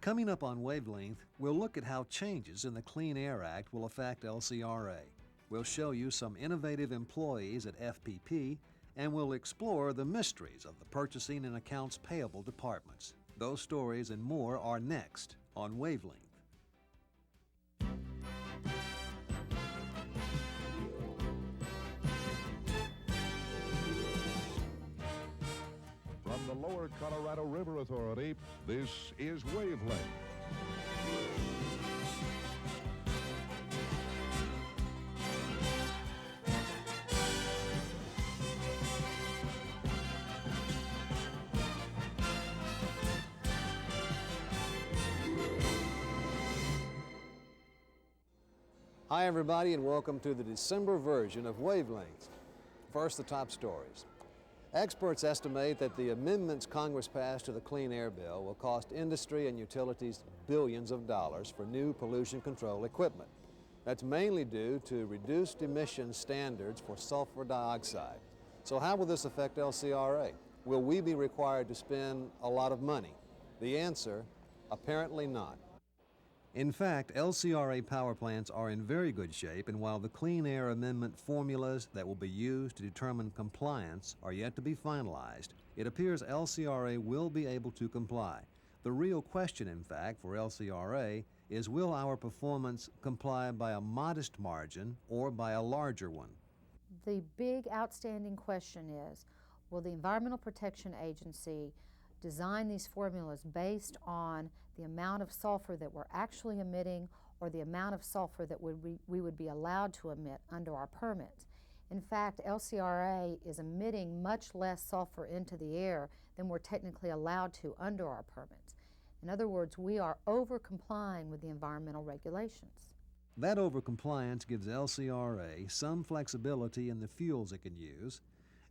Coming up on Wavelength, we'll look at how changes in the Clean Air Act will affect LCRA. We'll show you some innovative employees at FPP, and we'll explore the mysteries of the purchasing and accounts payable departments. Those stories and more are next on Wavelength. From the Lower Colorado River Authority, this is Wavelength. Hi everybody, and welcome to the December version of Wavelength. First, the top stories. Experts estimate that the amendments Congress passed to the Clean Air Bill will cost industry and utilities billions of dollars for new pollution control equipment. That's mainly due to reduced emission standards for sulfur dioxide. So how will this affect LCRA? Will we be required to spend a lot of money? The answer, apparently not. In fact, LCRA power plants are in very good shape, and while the Clean Air Amendment formulas that will be used to determine compliance are yet to be finalized, it appears LCRA will be able to comply. The real question, in fact, for LCRA is, will our performance comply by a modest margin or by a larger one? The big outstanding question is, will the Environmental Protection Agency design these formulas based on the amount of sulfur that we're actually emitting or the amount of sulfur that we would be allowed to emit under our permits. In fact, LCRA is emitting much less sulfur into the air than we're technically allowed to under our permits. In other words, we are over-complying with the environmental regulations. That over-compliance gives LCRA some flexibility in the fuels it can use,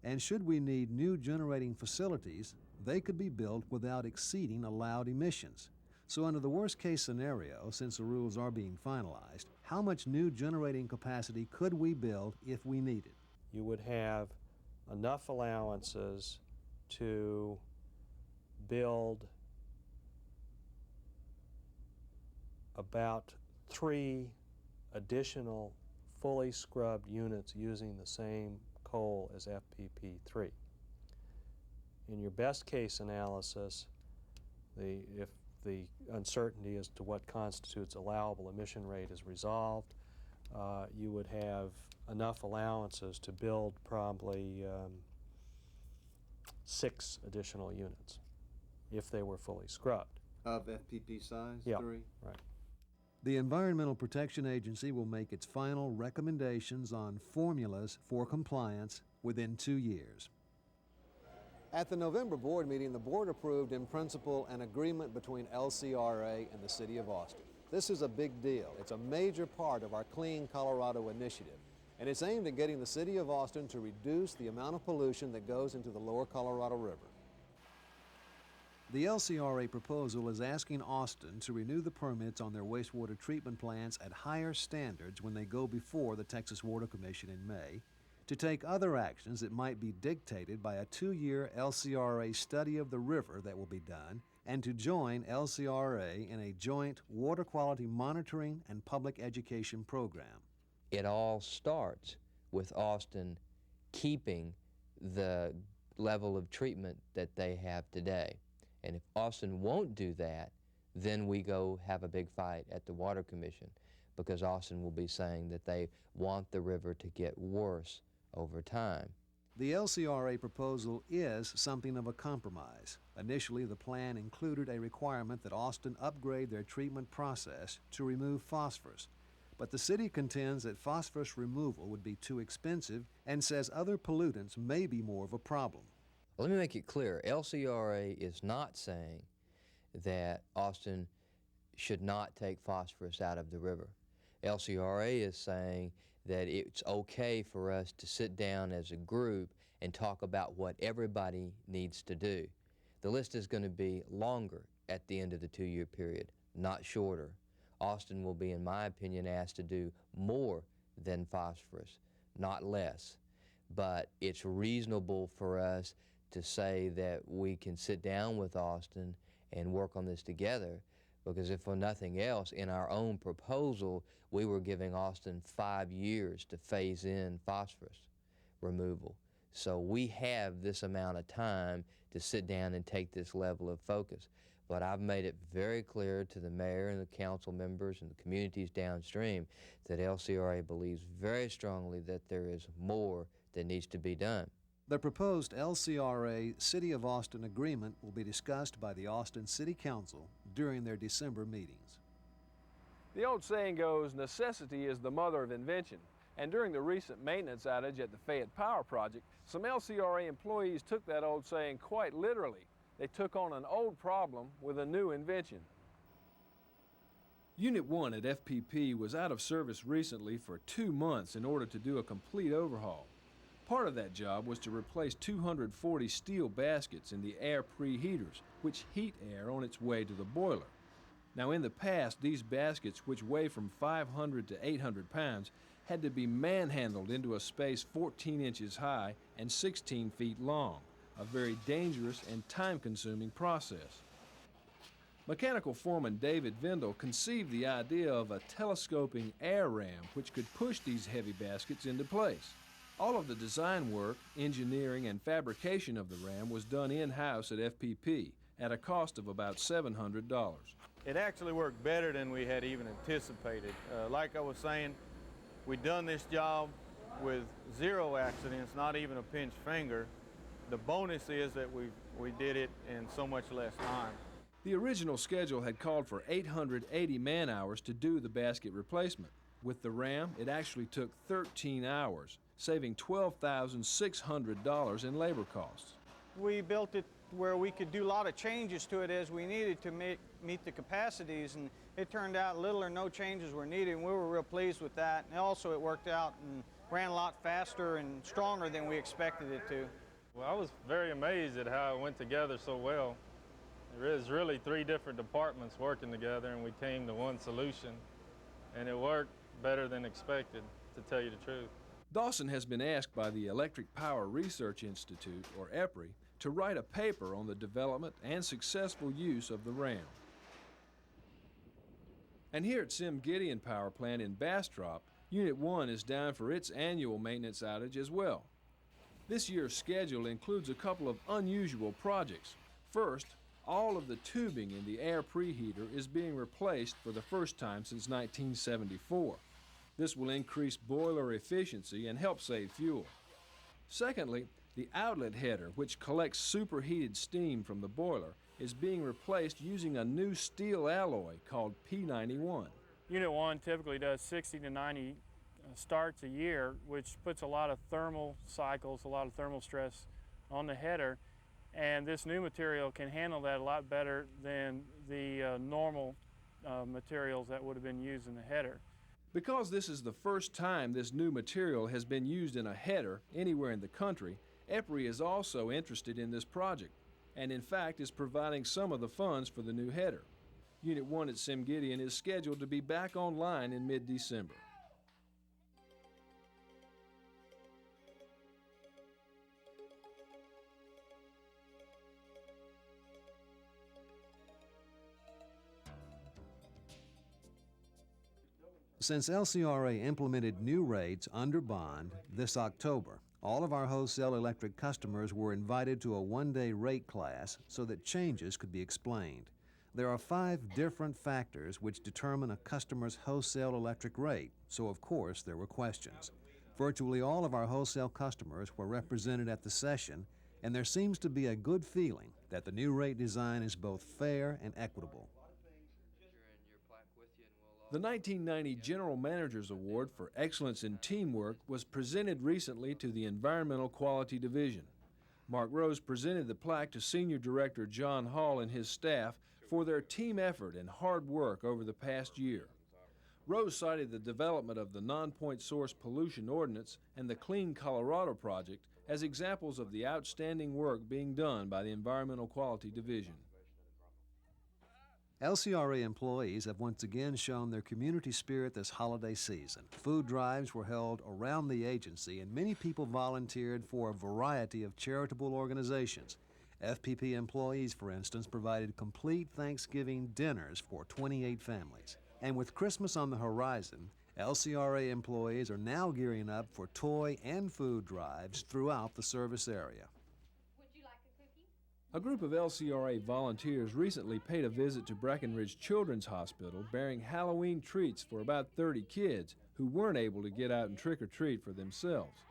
and should we need new generating facilities, they could be built without exceeding allowed emissions. So under the worst-case scenario, since the rules are being finalized, how much new generating capacity could we build if we needed? You would have enough allowances to build about 3 additional fully scrubbed units using the same coal as FPP3. In your best case analysis, if the uncertainty as to what constitutes allowable emission rate is resolved, you would have enough allowances to build probably 6 additional units if they were fully scrubbed. Of FPP size? Yeah, 3? right. The Environmental Protection Agency will make its final recommendations on formulas for compliance within 2 years. At the November board meeting, the board approved in principle an agreement between LCRA and the City of Austin. This is a big deal. It's a major part of our Clean Colorado initiative, and it's aimed at getting the City of Austin to reduce the amount of pollution that goes into the Lower Colorado River. The LCRA proposal is asking Austin to renew the permits on their wastewater treatment plants at higher standards when they go before the Texas Water Commission in May, to take other actions that might be dictated by a 2-year LCRA study of the river that will be done, and to join LCRA in a joint water quality monitoring and public education program. It all starts with Austin keeping the level of treatment that they have today. And if Austin won't do that, then we go have a big fight at the Water Commission, because Austin will be saying that they want the river to get worse over time. The LCRA proposal is something of a compromise. Initially, the plan included a requirement that Austin upgrade their treatment process to remove phosphorus. But the city contends that phosphorus removal would be too expensive and says other pollutants may be more of a problem. Let me make it clear, LCRA is not saying that Austin should not take phosphorus out of the river. LCRA is saying that it's okay for us to sit down as a group and talk about what everybody needs to do. The list is going to be longer at the end of the 2-year period, not shorter. Austin will be, in my opinion, asked to do more than phosphorus, not less. But it's reasonable for us to say that we can sit down with Austin and work on this together, Because if for nothing else, in our own proposal, we were giving Austin 5 years to phase in phosphorus removal. So we have this amount of time to sit down and take this level of focus. But I've made it very clear to the mayor and the council members and the communities downstream that LCRA believes very strongly that there is more that needs to be done. The proposed LCRA City of Austin agreement will be discussed by the Austin City Council during their December meetings. The old saying goes, necessity is the mother of invention. And during the recent maintenance outage at the Fayette Power Project, some LCRA employees took that old saying quite literally. They took on an old problem with a new invention. Unit 1 at FPP was out of service recently for 2 months in order to do a complete overhaul. Part of that job was to replace 240 steel baskets in the air preheaters, which heat air on its way to the boiler. Now, in the past, these baskets, which weigh from 500 to 800 pounds, had to be manhandled into a space 14 inches high and 16 feet long, a very dangerous and time-consuming process. Mechanical foreman David Vendel conceived the idea of a telescoping air ram which could push these heavy baskets into place. All of the design work, engineering, and fabrication of the ram was done in-house at FPP at a cost of about $700. It actually worked better than we had even anticipated. Like I was saying, we'd done this job with 0 accidents, not even a pinched finger. The bonus is that we did it in so much less time. The original schedule had called for 880 man-hours to do the basket replacement. With the ram, it actually took 13 hours, saving $12,600 in labor costs. We built it where we could do a lot of changes to it as we needed to meet the capacities, and it turned out little or no changes were needed, and we were real pleased with that. And also it worked out and ran a lot faster and stronger than we expected it to. Well, I was very amazed at how it went together so well. There is really 3 different departments working together, and we came to one solution, and it worked better than expected, to tell you the truth. Dawson has been asked by the Electric Power Research Institute, or EPRI, to write a paper on the development and successful use of the ram. And here at Sim Gideon Power Plant in Bastrop, Unit 1 is down for its annual maintenance outage as well. This year's schedule includes a couple of unusual projects. First, all of the tubing in the air preheater is being replaced for the first time since 1974. This will increase boiler efficiency and help save fuel. Secondly, the outlet header, which collects superheated steam from the boiler, is being replaced using a new steel alloy called P91. Unit 1 typically does 60 to 90 starts a year, which puts a lot of thermal cycles, a lot of thermal stress on the header, and this new material can handle that a lot better than the normal materials that would have been used in the header. Because this is the first time this new material has been used in a header anywhere in the country, EPRI is also interested in this project, and in fact is providing some of the funds for the new header. Unit 1 at Sim Gideon is scheduled to be back online in mid-December. Since LCRA implemented new rates under bond this October, all of our wholesale electric customers were invited to a one-day rate class so that changes could be explained. There are 5 different factors which determine a customer's wholesale electric rate, so of course there were questions. Virtually all of our wholesale customers were represented at the session, and there seems to be a good feeling that the new rate design is both fair and equitable. The 1990 General Manager's Award for Excellence in Teamwork was presented recently to the Environmental Quality Division. Mark Rose presented the plaque to Senior Director John Hall and his staff for their team effort and hard work over the past year. Rose cited the development of the Non-Point Source Pollution Ordinance and the Clean Colorado Project as examples of the outstanding work being done by the Environmental Quality Division. LCRA employees have once again shown their community spirit this holiday season. Food drives were held around the agency, and many people volunteered for a variety of charitable organizations. FPP employees, for instance, provided complete Thanksgiving dinners for 28 families. And with Christmas on the horizon, LCRA employees are now gearing up for toy and food drives throughout the service area. A group of LCRA volunteers recently paid a visit to Breckenridge Children's Hospital bearing Halloween treats for about 30 kids who weren't able to get out and trick-or-treat for themselves.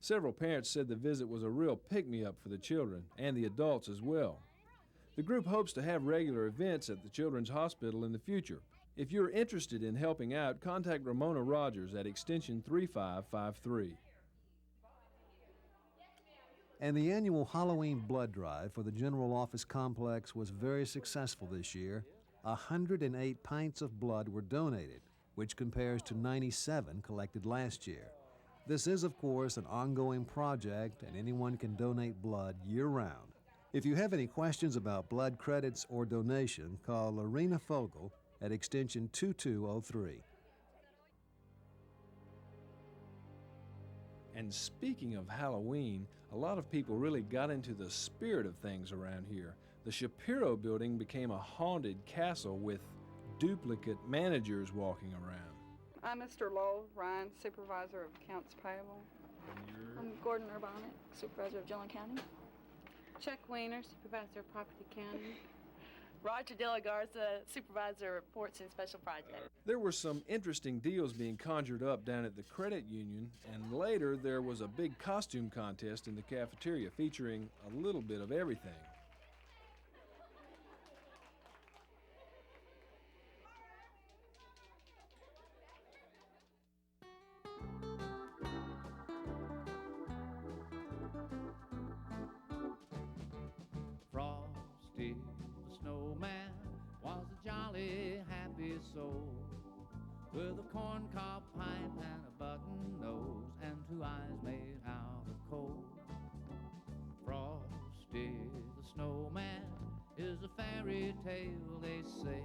Several parents said the visit was a real pick-me-up for the children and the adults as well. The group hopes to have regular events at the Children's Hospital in the future. If you're interested in helping out, contact Ramona Rogers at extension 3553. And the annual Halloween blood drive for the General Office Complex was very successful this year. 108 pints of blood were donated, which compares to 97 collected last year. This is, of course, an ongoing project, and anyone can donate blood year-round. If you have any questions about blood credits or donation, call Lorena Fogel at extension 2203. And speaking of Halloween, a lot of people really got into the spirit of things around here. The Shapiro building became a haunted castle with duplicate managers walking around. I'm Mr. Lowell Ryan, Supervisor of Accounts Payable. I'm Gordon Urbanic, Supervisor of Dillon County. Chuck Weiner, Supervisor of Property County. Roger De La Garza, Supervisor of Reports and Special Projects. There were some interesting deals being conjured up down at the credit union, and later there was a big costume contest in the cafeteria featuring a little bit of everything. Frosty the snowman was a jolly happy soul, with a corncob pipe and a button nose and two eyes made out of coal. Frosty the snowman is a fairy tale, they say.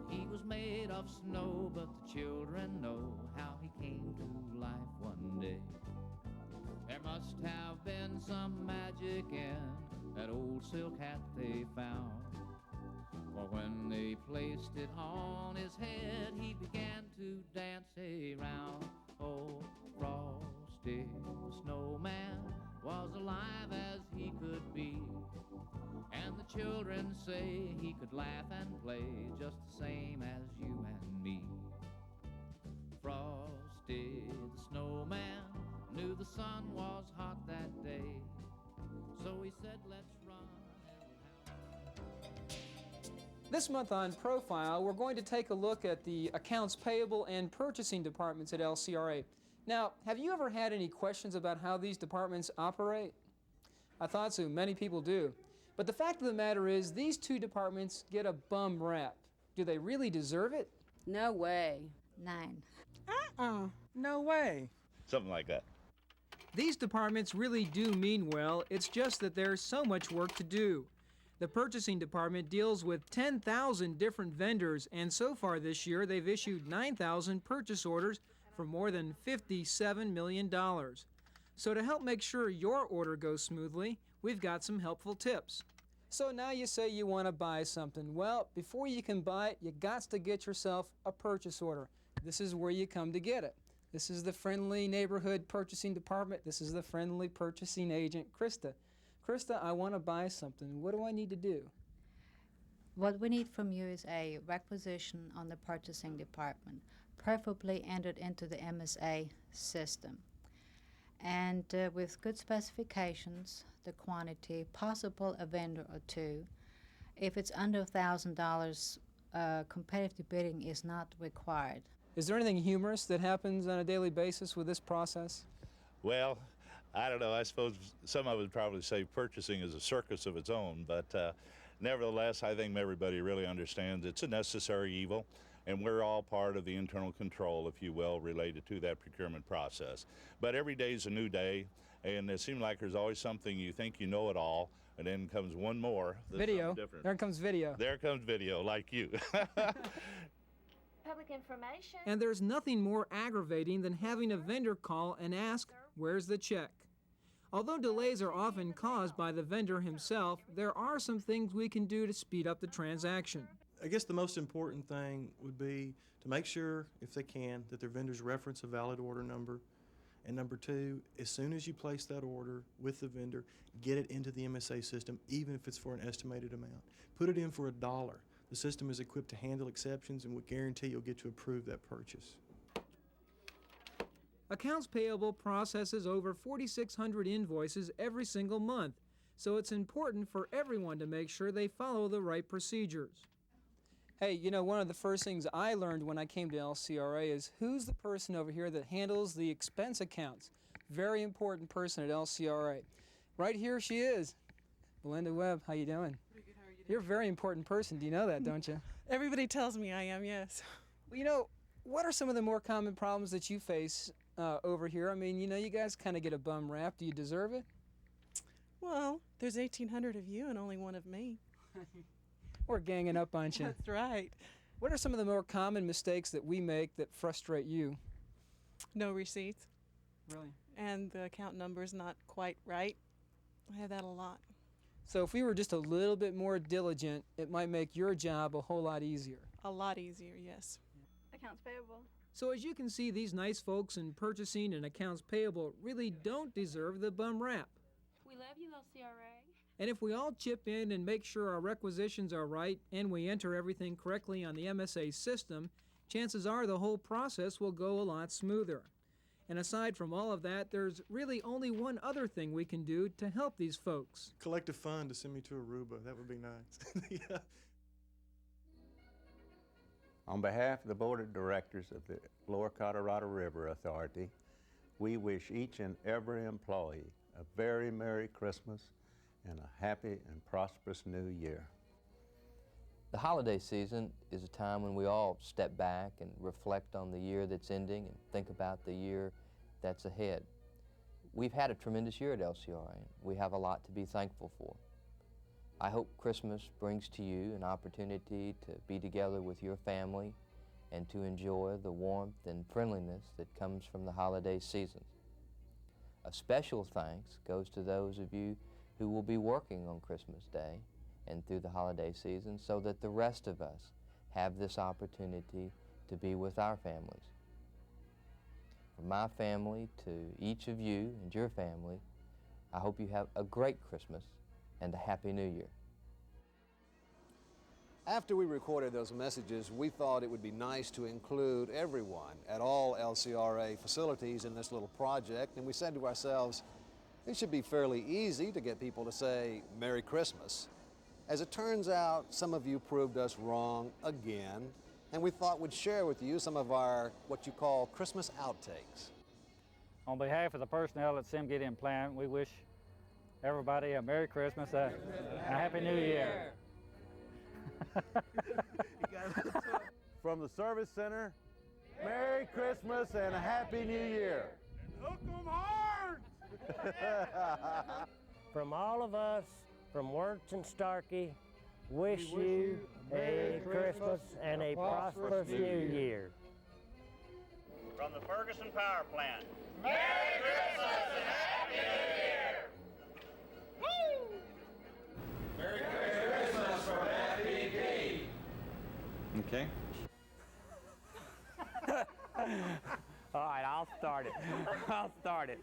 He was made of snow, but the children know how he came to life one day. There must have been some magic in that old silk hat they found, for when they placed it on his head, he began to dance around. Oh, Frosty the snowman was alive as he could be, and the children say he could laugh and play just the same as you and me. Frosty the snowman knew the sun was hot that day, so he said, let's run. This month on Profile, we're going to take a look at the accounts payable and purchasing departments at LCRA. Now, have you ever had any questions about how these departments operate? I thought so. Many people do. But the fact of the matter is, these two departments get a bum rap. Do they really deserve it? No way. 9. No way. Something like that. These departments really do mean well. It's just that there's so much work to do. The purchasing department deals with 10,000 different vendors, and so far this year they've issued 9,000 purchase orders for more than $57 million. So to help make sure your order goes smoothly, we've got some helpful tips. So now you say you want to buy something. Well, before you can buy it, you got to get yourself a purchase order. This is where you come to get it. This is the friendly neighborhood purchasing department. This is the friendly purchasing agent, Krista. Krista, I want to buy something. What do I need to do? What we need from you is a requisition on the purchasing department, preferably entered into the MSA system. And with good specifications, the quantity, possible a vendor or two. If it's under $1,000, competitive bidding is not required. Is there anything humorous that happens on a daily basis with this process? Well, I don't know. I suppose some of it would probably say purchasing is a circus of its own, but nevertheless, I think everybody really understands it's a necessary evil, and we're all part of the internal control, if you will, related to that procurement process. But every day is a new day, and it seems like there's always something you think you know it all, and then comes one more. Video. There comes video. There comes video, like you. Public information. And there's nothing more aggravating than having a vendor call and ask, where's the check? Although delays are often caused by the vendor himself, there are some things we can do to speed up the transaction. I guess the most important thing would be to make sure, if they can, that their vendors reference a valid order number. And number two, as soon as you place that order with the vendor, get it into the MSA system, even if it's for an estimated amount. Put it in for $1. The system is equipped to handle exceptions and will guarantee you'll get to approve that purchase. Accounts Payable processes over 4,600 invoices every single month, so it's important for everyone to make sure they follow the right procedures. Hey, you know, one of the first things I learned when I came to LCRA is who's the person over here that handles the expense accounts. Very important person at LCRA. Right here she is. Belinda Webb, how you doing? Pretty good, how are you doing? You're a very important person. Do you know that, don't you? Everybody tells me I am, yes. Well, you know, what are some of the more common problems that you face over here? I mean, you know, you guys kind of get a bum rap. Do you deserve it? Well, there's 1,800 of you and only one of me. We're ganging up on you. That's right. What are some of the more common mistakes that we make that frustrate you? No receipts. Really? And the account number's not quite right. I have that a lot. So if we were just a little bit more diligent, it might make your job a whole lot easier. A lot easier, yes. Accounts payable. So as you can see, these nice folks in purchasing and accounts payable really don't deserve the bum rap. We love you, LCRA. And if we all chip in and make sure our requisitions are right and we enter everything correctly on the MSA system, chances are the whole process will go a lot smoother. And aside from all of that, there's really only one other thing we can do to help these folks. Collect a fund to send me to Aruba. That would be nice. Yeah. On behalf of the Board of Directors of the Lower Colorado River Authority, we wish each and every employee a very Merry Christmas and a happy and prosperous New Year. The holiday season is a time when we all step back and reflect on the year that's ending and think about the year that's ahead. We've had a tremendous year at LCRA. We have a lot to be thankful for. I hope Christmas brings to you an opportunity to be together with your family and to enjoy the warmth and friendliness that comes from the holiday season. A special thanks goes to those of you who will be working on Christmas Day and through the holiday season so that the rest of us have this opportunity to be with our families. From my family to each of you and your family, I hope you have a great Christmas and a Happy New Year. After we recorded those messages, we thought it would be nice to include everyone at all LCRA facilities in this little project, and we said to ourselves, it should be fairly easy to get people to say Merry Christmas. As it turns out, some of you proved us wrong again, and we thought we'd share with you some of our, what you call, Christmas outtakes. On behalf of the personnel at SimGideon Plant, we wish everybody a Merry Christmas, a Happy New Year. From the Service Center, Merry Christmas and a Happy New Year. Hook 'em hard! From all of us, from Wirtz and Starkey, wish you a Merry Christmas and a prosperous New Year. From the Ferguson Power Plant, Merry Christmas and Happy New Year! Woo! Merry Christmas from FPP! Okay. All right, I'll start it.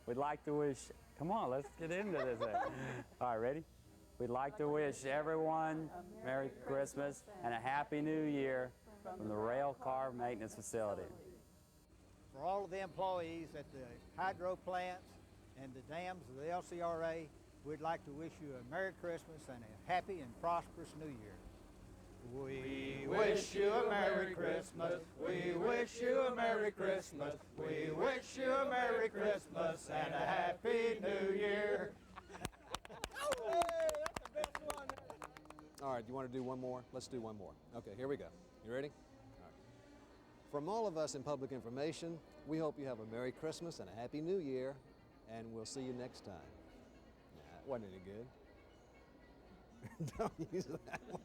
We'd like to wish, come on, let's get into this. All right, ready? We'd like to wish everyone Merry Christmas and a Happy New Year from the Rail Car Maintenance Facility. For all of the employees at the hydro plants and the dams of the LCRA, we'd like to wish you a Merry Christmas and a happy and prosperous New Year. We wish you a Merry Christmas. We wish you a Merry Christmas. We wish you a Merry Christmas and a Happy New Year. Hey, that's the best one. All right, do you want to do one more? Let's do one more. Okay, here we go. You ready? All right. From all of us in Public Information, we hope you have a Merry Christmas and a Happy New Year, and we'll see you next time. Nah, that wasn't any good. Don't use that one.